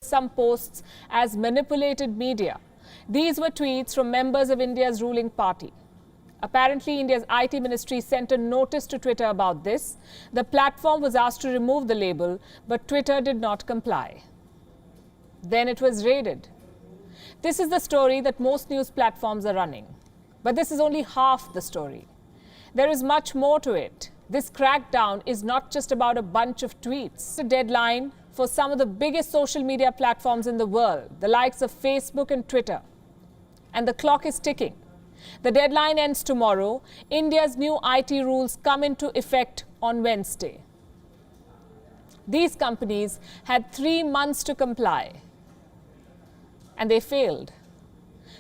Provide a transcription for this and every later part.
some posts as manipulated media. These were tweets from members of India's ruling party. Apparently, India's IT ministry sent a notice to Twitter about this. The platform was asked to remove the label, but Twitter did not comply. Then it was raided. This is the story that most news platforms are running. But this is only half the story. There is much more to it. This crackdown is not just about a bunch of tweets. A deadline for some of the biggest social media platforms in the world, the likes of Facebook and Twitter. And the clock is ticking. The deadline ends tomorrow. India's new IT rules come into effect on Wednesday. These companies had 3 months to comply, and they failed.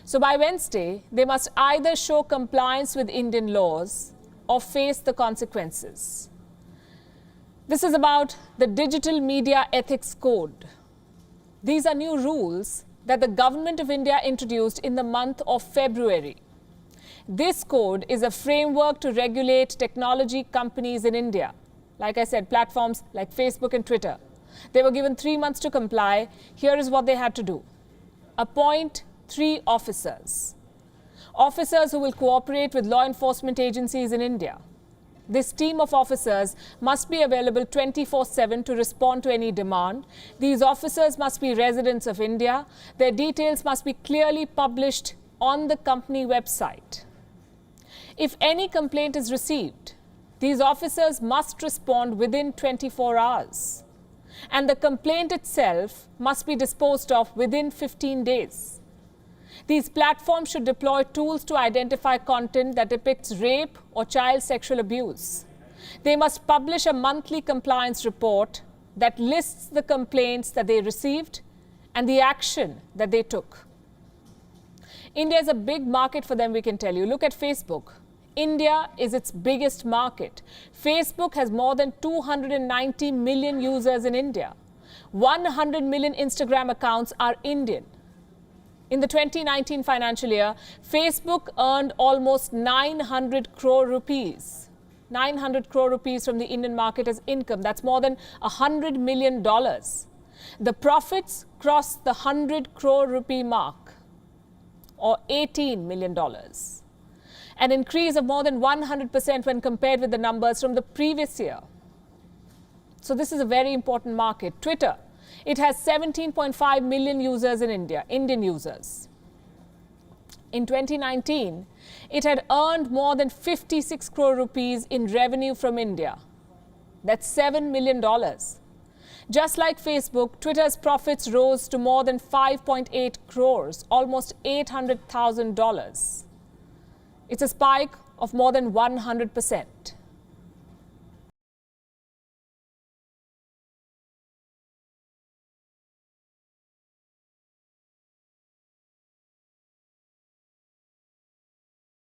So by Wednesday, they must either show compliance with Indian laws or face the consequences. This is about the Digital Media Ethics Code. These are new rules that the Government of India introduced in the month of February. This code is a framework to regulate technology companies in India. Like I said, platforms like Facebook and Twitter. They were given 3 months to comply. Here is what they had to do. Appoint 3 officers. Officers who will cooperate with law enforcement agencies in India. This team of officers must be available 24/7 to respond to any demand. These officers must be residents of India. Their details must be clearly published on the company website. If any complaint is received, these officers must respond within 24 hours. And the complaint itself must be disposed of within 15 days. These platforms should deploy tools to identify content that depicts rape or child sexual abuse. They must publish a monthly compliance report that lists the complaints that they received and the action that they took. India is a big market for them, we can tell you. Look at Facebook. India is its biggest market. Facebook has more than 290 million users in India. 100 million Instagram accounts are Indian. In the 2019 financial year, Facebook earned almost 900 crore rupees. 900 crore rupees from the Indian market as income. That's more than $100 million. The profits crossed the 100 crore rupee mark, or $18 million. An increase of more than 100% when compared with the numbers from the previous year. So this is a very important market. Twitter. It has 17.5 million users in India, Indian users. In 2019, it had earned more than 56 crore rupees in revenue from India. That's $7 million. Just like Facebook, Twitter's profits rose to more than 5.8 crores, almost $800,000. It's a spike of more than 100%.